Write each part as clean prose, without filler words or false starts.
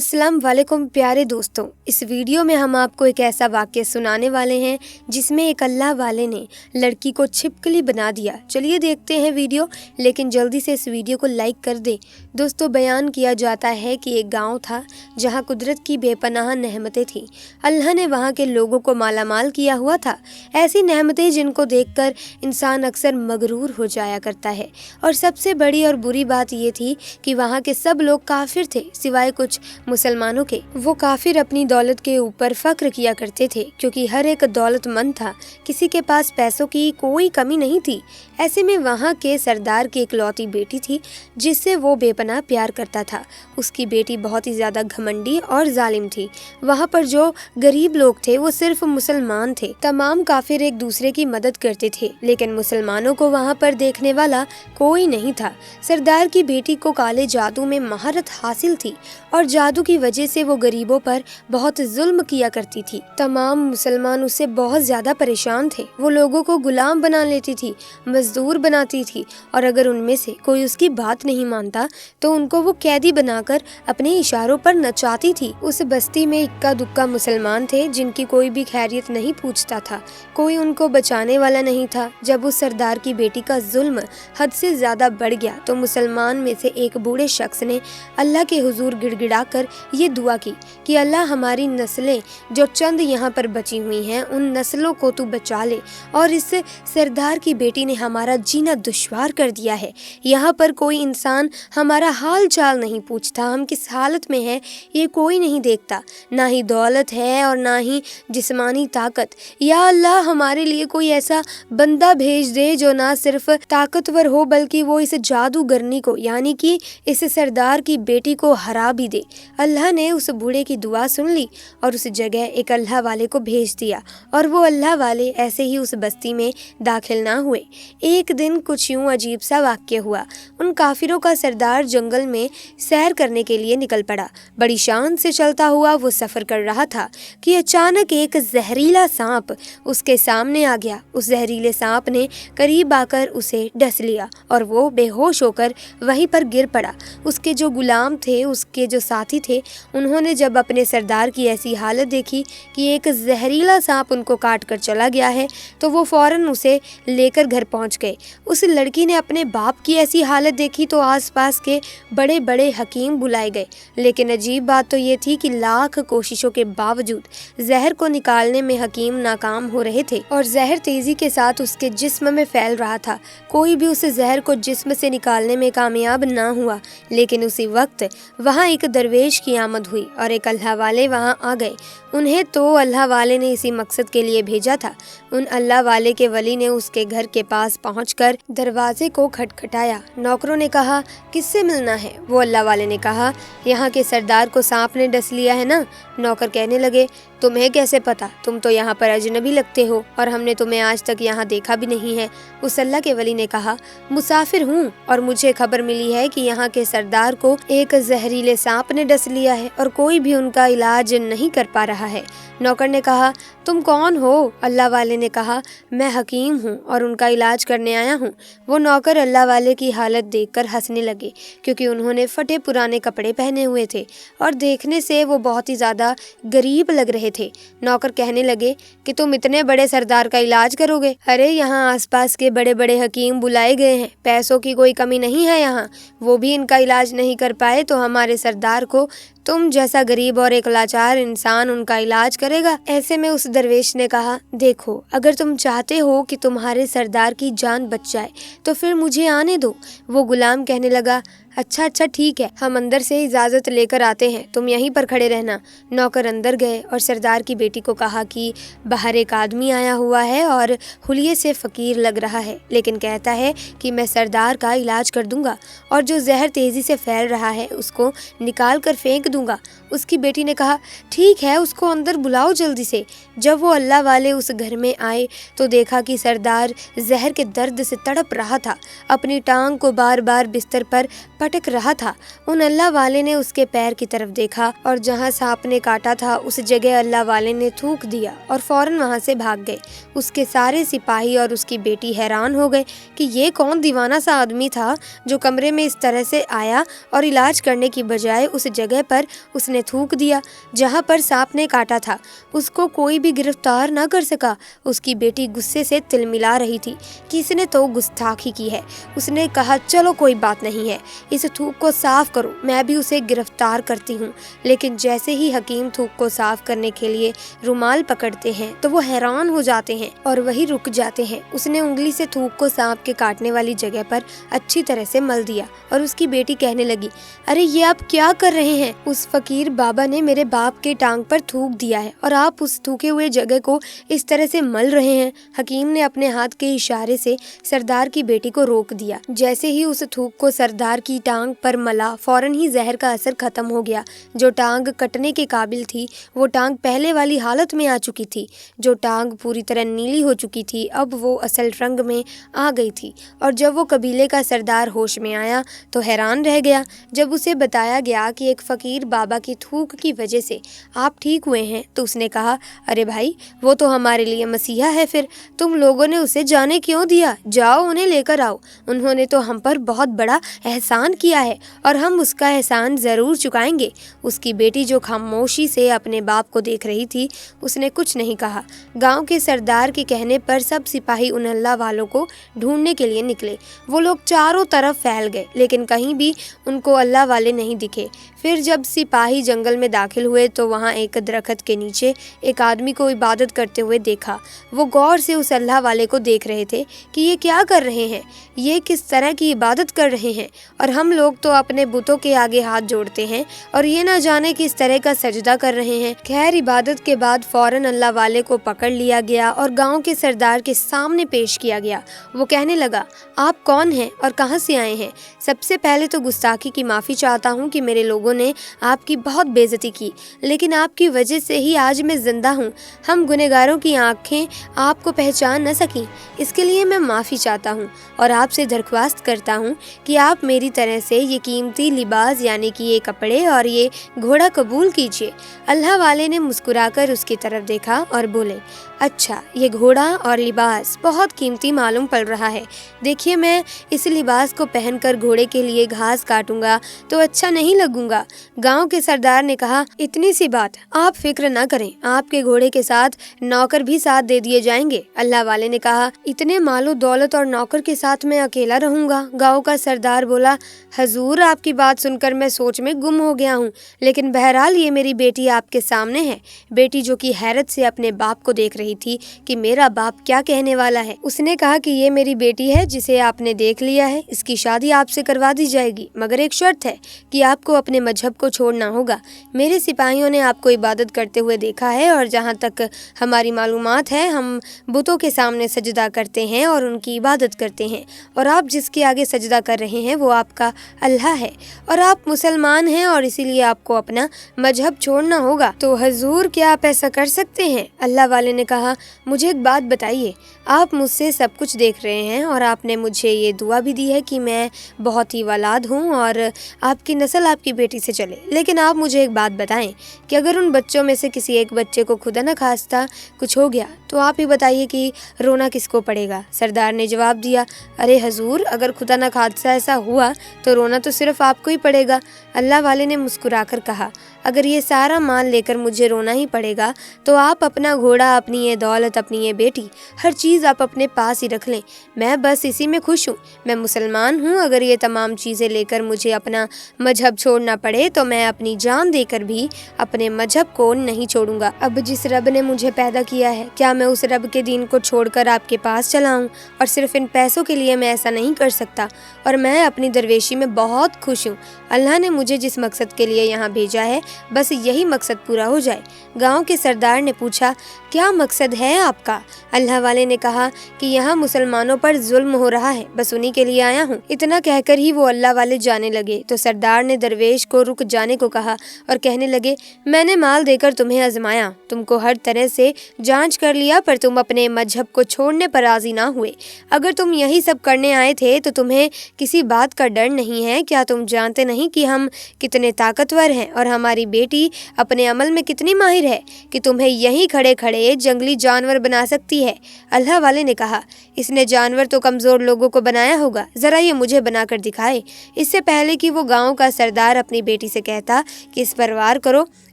अस्सलाम वालेकुम प्यारे दोस्तों, इस वीडियो में हम आपको एक ऐसा वाक़या सुनाने वाले हैं जिसमें एक अल्लाह वाले ने लड़की को छिपकली बना दिया। चलिए देखते हैं वीडियो, लेकिन जल्दी से इस वीडियो को लाइक कर दें। दोस्तों, बयान किया जाता है कि एक गांव था जहां कुदरत की बेपनाह नेमतें थीं। अल्लाह ने वहां के लोगों को मालामाल किया हुआ था, ऐसी नेमतें जिनको देखकर इंसान अक्सर मगरूर हो जाया करता है। और सबसे बड़ी और बुरी बात ये थी कि वहाँ के सब लोग काफिर थे सिवाय कुछ मुसलमानों के। वो काफिर अपनी दौलत के ऊपर फख्र किया करते थे क्योंकि हर एक दौलतमंद था, किसी के पास पैसों की कोई कमी नहीं थी। ऐसे में वहाँ के सरदार की इकलौती बेटी थी जिससे वो बेपनाह प्यार करता था। उसकी बेटी बहुत ही ज्यादा घमंडी और जालिम थी। वहाँ पर जो गरीब लोग थे वो सिर्फ मुसलमान थे। तमाम काफिर एक दूसरे की मदद करते थे, लेकिन मुसलमानों को वहाँ पर देखने वाला कोई नहीं था। सरदार की बेटी को काले जादू में महारत हासिल थी और जादू की वजह से वो गरीबों पर बहुत जुल्म किया करती थी। तमाम मुसलमान उससे बहुत ज्यादा परेशान थे। वो लोगों को गुलाम बना लेती थी, मजदूर बनाती थी, और अगर उनमें से कोई उसकी बात नहीं मानता तो उनको वो कैदी बनाकर अपने इशारों पर नचाती थी। उस बस्ती में इक्का दुक्का मुसलमान थे जिनकी कोई भी खैरियत नहीं पूछता था, कोई उनको बचाने वाला नहीं था। जब उस सरदार की बेटी का जुल्म हद से ज्यादा बढ़ गया तो मुसलमान में से एक बूढ़े शख्स ने अल्लाह के हुजूर गिड़गिड़ाकर ये दुआ की कि अल्लाह, हमारी नस्लें जो चंद यहाँ पर बची हुई हैं उन नस्लों को तू बचा ले, और इस सरदार की बेटी ने हमारा जीना दुश्वार कर दिया है। यहाँ पर कोई इंसान हमारा हाल चाल नहीं पूछता, हम किस हालत में हैं ये कोई नहीं देखता, ना ही दौलत है और ना ही जिस्मानी ताकत। या अल्लाह, हमारे लिए कोई ऐसा बंदा भेज दे जो ना सिर्फ ताकतवर हो बल्कि वो इस जादूगरनी को यानी कि इस सरदार की बेटी को हरा भी दे। अल्लाह ने उस बूढ़े की दुआ सुन ली और उस जगह एक अल्लाह वाले को भेज दिया, और वो अल्लाह वाले ऐसे ही उस बस्ती में दाखिल ना हुए। एक दिन कुछ यूं अजीब सा वाक्य हुआ। उन काफिरों का सरदार जंगल में सैर करने के लिए निकल पड़ा। बड़ी शान से चलता हुआ वो सफर कर रहा था कि अचानक एक जहरीला सांप उसके सामने आ गया। उस जहरीले सांप ने करीब आकर उसे डस लिया और वो बेहोश होकर वहीं पर गिर पड़ा। उसके जो गुलाम थे, उसके जो साथी थे, उन्होंने जब अपने सरदार की ऐसी हालत देखी कि एक जहरीला सांप उनको काट कर चला गया है तो वो फौरन उसे लेकर घर पहुंच गए। उस लड़की ने अपने बाप की ऐसी हालत देखी तो आसपास के बड़े बड़े हकीम बुलाए गए, लेकिन अजीब बात तो ये थी कि लाख कोशिशों के बावजूद जहर को निकालने में हकीम नाकाम हो रहे थे और जहर तेजी के साथ उसके जिस्म में फैल रहा था। कोई भी उस जहर को जिस्म से निकालने में कामयाब ना हुआ। लेकिन उसी वक्त वहाँ एक दरवेश की आमद हुई और एक अल्लाह वाले वहाँ आ गए। उन्हें तो अल्लाह वाले ने इसी मकसद के लिए भेजा था। उन अल्लाह वाले के वली ने उसके घर के पास पहुंचकर दरवाजे को खटखटाया। नौकरों ने कहा, किससे मिलना है? वो अल्लाह वाले ने कहा, यहाँ के सरदार को सांप ने डस लिया है ना। नौकर कहने लगे, तुम्हें कैसे पता? तुम तो यहाँ पर अजनबी लगते हो और हमने तुम्हें आज तक यहाँ देखा भी नहीं है। उस अल्लाह के वली ने कहा, मुसाफिर हूँ और मुझे खबर मिली है कि यहाँ के सरदार को एक जहरीले सांप ने डस लिया है और कोई भी उनका इलाज नहीं कर पा रहा है। नौकर ने कहा, तुम कौन हो? अल्लाह वाले ने कहा, मैं हकीम हूँ और उनका इलाज करने आया हूँ। वो नौकर अल्लाह वाले की हालत देखकर हंसने लगे क्योंकि उन्होंने फटे पुराने कपड़े पहने हुए थे और देखने से वो बहुत ही ज्यादा गरीब लग रहे थे। नौकर कहने लगे कि तुम इतने बड़े सरदार का इलाज करोगे? अरे यहाँ आसपास के बड़े बड़े हकीम बुलाए गए हैं, पैसों की कोई कमी नहीं है यहाँ, वो भी इनका इलाज नहीं कर पाए तो हमारे सरदार को तुम जैसा गरीब और एक लाचार इंसान उनका इलाज करेगा। ऐसे में उस दरवेश ने कहा, देखो, अगर तुम चाहते हो कि तुम्हारे सरदार की जान बच जाए तो फिर मुझे आने दो। वो गुलाम कहने लगा, अच्छा ठीक है, हम अंदर से इजाज़त लेकर आते हैं, तुम यहीं पर खड़े रहना। नौकर अंदर गए और सरदार की बेटी को कहा कि बाहर एक आदमी आया हुआ है और हुलिये से फ़कीर लग रहा है, लेकिन कहता है कि मैं सरदार का इलाज कर दूंगा और जो जहर तेज़ी से फैल रहा है उसको निकाल कर फेंक दूंगा। उसकी बेटी ने कहा, ठीक है, उसको अंदर बुलाओ जल्दी से। जब वो अल्लाह वाले उस घर में आए तो देखा कि सरदार जहर के दर्द से तड़प रहा था। अपनी टांग को बार बार बिस्तर पर पटक रहा था। उन अल्लाह वाले ने उसके पैर की तरफ देखा और जहाँ सांप ने काटा था उस जगह अल्लाह वाले ने थूक दिया और फौरन वहाँ से भाग गए। उसके सारे सिपाही और उसकी बेटी हैरान हो गए कि ये कौन दीवाना सा आदमी था जो कमरे में इस तरह से आया और इलाज करने की बजाय उस जगह पर उसने थूक दिया जहाँ पर सांप ने काटा था। उसको कोई भी गिरफ्तार ना कर सका। उसकी बेटी गुस्से से तिलमिला रही थी कि इसने तो गुस्ताखी की है। उसने कहा, चलो कोई बात नहीं है, इस थूक को साफ करो, मैं भी उसे गिरफ्तार करती हूँ। लेकिन जैसे ही हकीम थूक को साफ करने के लिए रुमाल पकड़ते हैं तो वो हैरान हो जाते हैं और वही रुक जाते हैं। उसने उंगली से थूक को सांप के काटने वाली जगह पर अच्छी तरह से मल दिया और उसकी बेटी कहने लगी, अरे ये आप क्या कर रहे हैं? उस फकीर बाबा ने मेरे बाप के टांग पर थूक दिया है और आप उस थूके हुए जगह को इस तरह से मल रहे हैं। हकीम ने अपने हाथ के इशारे से सरदार की बेटी को रोक दिया। जैसे ही उस थूक को सरदार की टांग पर मला, फौरन ही जहर का असर खत्म हो गया। जो टांग कटने के काबिल थी वो टांग पहले वाली हालत में आ चुकी थी। जो टांग पूरी तरह नीली हो चुकी थी अब वो असल रंग में आ गई थी। और जब वो कबीले का सरदार होश में आया तो हैरान रह गया जब उसे बताया गया कि एक फकीर बाबा की थूक की वजह से आप ठीक हुए हैं। तो उसने कहा, अरे भाई, वो तो हमारे लिए मसीहा है, फिर तुम लोगों ने उसे जाने क्यों दिया? जाओ उन्हें लेकर आओ। उन्होंने तो हम पर बहुत बड़ा एहसान किया है और हम उसका एहसान ज़रूर चुकाएंगे। उसकी बेटी जो खामोशी से अपने बाप को देख रही थी उसने कुछ नहीं कहा। गांव के सरदार के कहने पर सब सिपाही उन अल्लाह वालों को ढूंढने के लिए निकले। वो लोग चारों तरफ फैल गए लेकिन कहीं भी उनको अल्लाह वाले नहीं दिखे। फिर जब सिपाही जंगल में दाखिल हुए तो वहाँ एक दरख्त के नीचे एक आदमी को इबादत करते हुए देखा। वो गौर से उस अल्लाह वाले को देख रहे थे कि ये क्या कर रहे हैं, ये किस तरह की इबादत कर रहे हैं। और हम लोग तो अपने बुतों के आगे हाथ जोड़ते हैं और ये ना जाने किस तरह का सजदा कर रहे हैं। खैर, इबादत के बाद फौरन अल्लाह वाले को पकड़ लिया गया और गांव के सरदार के सामने पेश किया गया। वो कहने लगा, आप कौन हैं और कहाँ से आए हैं? सबसे पहले तो गुस्ताखी की माफ़ी चाहता हूँ कि मेरे लोगों ने आपकी बहुत बेइज्जती की, लेकिन आपकी वजह से ही आज मैं जिंदा हूँ। हम गुनहगारों की आंखें आपको पहचान न सकी, इसके लिए मैं माफ़ी चाहता हूँ और आपसे दरख्वास्त करता हूँ कि आप मेरी तरह से ये कीमती लिबास यानी कि ये कपड़े और ये घोड़ा कबूल कीजिए। अल्लाह वाले ने मुस्कुराकर उसकी तरफ देखा और बोले, अच्छा, ये घोड़ा और लिबास बहुत कीमती मालूम पड़ रहा है। देखिए, मैं इस लिबास को पहनकर घोड़े के लिए घास काटूंगा तो अच्छा नहीं लगूंगा। गांव के सरदार ने कहा, इतनी सी बात, आप फिक्र ना करें, आपके घोड़े के साथ नौकर भी साथ दे दिए जाएंगे। अल्लाह वाले ने कहा, इतने मालो दौलत और नौकर के साथ मैं अकेला रहूंगा? गाँव का सरदार बोला, हजूर, आपकी बात सुनकर मैं सोच में गुम हो गया हूँ, लेकिन बहरहाल ये मेरी बेटी आपके सामने है। बेटी जो कि हैरत से अपने बाप को देख रही थी कि मेरा बाप क्या कहने वाला है। उसने कहा कि ये मेरी बेटी है जिसे आपने देख लिया है, इसकी शादी आपसे करवा दी जाएगी, मगर एक शर्त है कि आपको अपने मजहब को छोड़ना होगा। मेरे सिपाहियों ने आपको इबादत करते हुए देखा है और जहाँ तक हमारी मालूमात है हम बुतों के सामने सजदा करते हैं और उनकी इबादत करते हैं, और आप जिसके आगे सजदा कर रहे हैं वो आपका अल्लाह है और आप मुसलमान हैं और इसीलिए आपको अपना मजहब छोड़ना होगा। तो हजूर, क्या आप ऐसा कर सकते हैं? अल्लाह वाले ने कहा, मुझे एक बात बताइए, आप मुझसे सब कुछ देख रहे हैं और आपने मुझे ये दुआ भी दी है कि मैं बहुत ही वलाद हूँ और आपकी नस्ल आपकी बेटी से चले, लेकिन आप मुझे एक बात बताएं कि अगर उन बच्चों में से किसी एक बच्चे को खुदा न खास्ता कुछ हो गया तो आप ही बताइए कि रोना किसको पड़ेगा? सरदार ने जवाब दिया, अरे हजूर, अगर खुदा न खास्ता ऐसा हुआ तो रोना तो सिर्फ आपको ही पड़ेगा। अल्लाह वाले ने मुस्कुराकर कहा, अगर ये सारा माल लेकर मुझे रोना ही पड़ेगा तो आप अपना घोड़ा, अपनी ये दौलत, अपनी ये बेटी, हर चीज़ आप अपने पास ही रख लें। मैं बस इसी में खुश हूँ। मैं मुसलमान हूँ। अगर ये तमाम चीज़ें लेकर मुझे अपना मजहब छोड़ना पड़े तो मैं अपनी जान देकर भी अपने मजहब को नहीं छोड़ूंगा। अब जिस रब ने मुझे पैदा किया है, क्या मैं उस रब के दीन को छोड़कर आपके पास चला हूँ? और सिर्फ इन पैसों के लिए मैं ऐसा नहीं कर सकता और मैं अपनी दरवेशी में बहुत खुश हूँ। अल्लाह ने मुझे जिस मकसद के लिए यहाँ भेजा है बस यही मकसद पूरा हो जाए। गांव के सरदार ने पूछा, क्या मकसद है आपका? अल्लाह वाले ने कहा कि यहाँ मुसलमानों पर जुल्म हो रहा है, बस उन्हीं के लिए आया हूँ। इतना कहकर ही वो अल्लाह वाले जाने लगे तो सरदार ने दरवेश को रुक जाने को कहा और कहने लगे, मैंने माल देकर तुम्हें आजमाया, तुमको हर तरह से जांच कर लिया, पर तुम अपने मजहब को छोड़ने पर राजी ना हुए। अगर तुम यही सब करने आए थे तो तुम्हें किसी बात का डर नहीं है? क्या तुम जानते नहीं कि हम कितने ताकतवर हैं और हमारी बेटी अपने अमल में कितनी माहिर है कि तुम्हें यहीं खड़े खड़े जंगली जानवर बना सकती है? अल्लाह वाले ने कहा, इसने जानवर तो कमज़ोर लोगों को बनाया होगा, ज़रा ये मुझे बनाकर दिखाए। इससे पहले कि वो गांव का सरदार अपनी बेटी से कहता कि इस पर वार करो,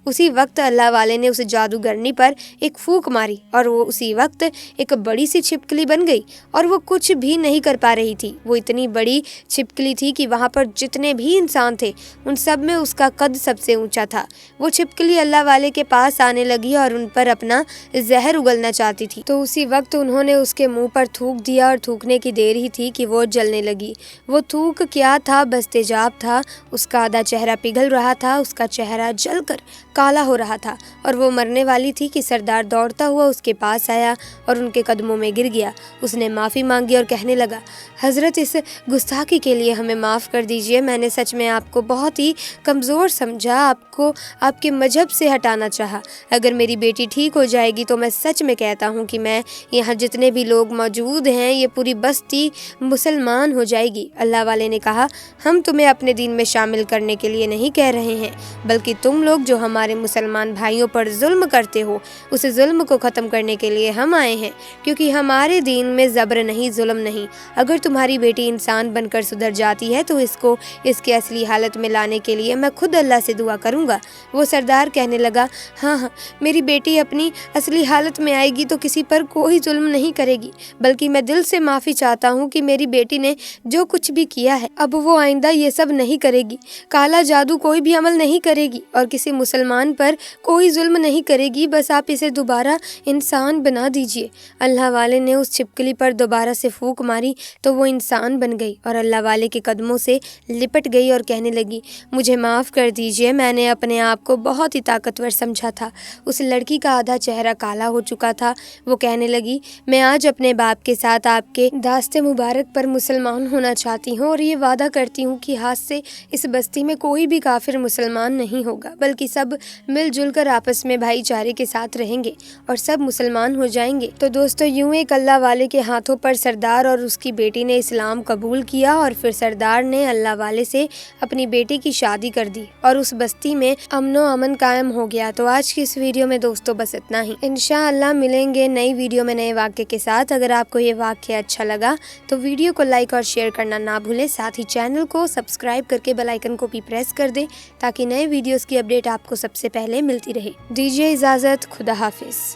उसी वक्त अल्लाह वाले ने उस जादूगरनी पर एक फूंक मारी और वो उसी वक्त एक बड़ी सी छिपकली बन गई और वो कुछ भी नहीं कर पा रही थी। वो इतनी बड़ी छिपकली थी कि वहाँ पर जितने भी इंसान थे उन सब में उसका कद सबसे ऊंचा था। वो छिपकली अल्लाह वाले के पास आने लगी और उन पर अपना जहर उगलना चाहती थी, तो उसी वक्त उन्होंने उसके मुंह पर थूक दिया और थूकने की देर ही थी कि वो जलने लगी। वो थूक क्या था, बस तेजाब था। उसका आधा चेहरा पिघल रहा था, उसका चेहरा जलकर काला हो रहा था और वो मरने वाली थी कि सरदार दौड़ता हुआ उसके पास आया और उनके कदमों में गिर गया। उसने माफ़ी मांगी और कहने लगा, हज़रत, इस गुस्ताखी के लिए हमें माफ़ कर दीजिए। मैंने सच में आपको बहुत ही कमज़ोर समझा, आपको आपके मजहब से हटाना चाहा। अगर मेरी बेटी ठीक हो जाएगी तो मैं सच में कहता हूँ कि मैं यहाँ जितने भी लोग मौजूद हैं ये पूरी बस्ती मुसलमान हो जाएगी। अल्लाह वाले ने कहा, हम तुम्हें अपने दीन में शामिल करने के लिए नहीं कह रहे हैं, बल्कि तुम लोग जो हमारे मुसलमान भाइयों पर जुल्म करते हो उस जुल्म को ख़त्म करने के लिए हम आए हैं, क्योंकि हमारे दीन में ज़ब्र नहीं, जुल्म नहीं। अगर तुम्हारी बेटी इंसान बनकर सुधर जाती है तो इसको इसके असली हालत में लाने के लिए मैं खुद अल्लाह से दुआ करूँगा। वो सरदार कहने लगा, हाँ, मेरी बेटी अपनी असली हालत में आएगी तो किसी पर कोई जुल्म नहीं करेगी, बल्कि मैं दिल से माफ़ी चाहता हूँ कि मेरी बेटी ने जो कुछ भी किया है अब वो आइंदा ये सब नहीं करेगी। काला जादू कोई भी अमल नहीं करेगी और किसी मुसलमान पर कोई जुल्म नहीं करेगी, बस आप इसे दोबारा इंसान बना दीजिए। अल्लाह वाले ने उस छिपकली पर दोबारा से फूंक मारी तो वो इंसान बन गई और अल्लाह वाले के कदमों से लिपट गई और कहने लगी, मुझे माफ़ कर दीजिए, मैंने अपने आप को बहुत ही ताकतवर समझा था। उस लड़की का आधा चेहरा काला हो चुका था। वो कहने लगी, मैं आज अपने बाप के साथ आपके दास्ते मुबारक पर मुसलमान होना चाहती हूँ और ये वादा करती हूँ कि आज से इस बस्ती में कोई भी काफिर मुसलमान नहीं होगा, बल्कि सब मिलजुल कर आपस में भाईचारे के साथ रहेंगे और सब मुसलमान हो जाएंगे। तो दोस्तों, यूं एक अल्लाह वाले के हाथों पर सरदार और उसकी बेटी ने इस्लाम कबूल किया और फिर सरदार ने अल्लाह वाले से अपनी बेटी की शादी कर दी और उस बस्ती में अमनो अमन कायम हो गया। तो आज की इस वीडियो में दोस्तों बस इतना ही। इंशाअल्लाह मिलेंगे नई वीडियो में नए वाक्य के साथ। अगर आपको ये वाक्य अच्छा लगा तो वीडियो को लाइक और शेयर करना ना भूलें। साथ ही चैनल को सब्सक्राइब करके बेल आइकन को भी प्रेस कर दें ताकि नए वीडियोस की अपडेट आपको सबसे पहले मिलती रहे। दीजिए इजाज़त, खुदा हाफिज।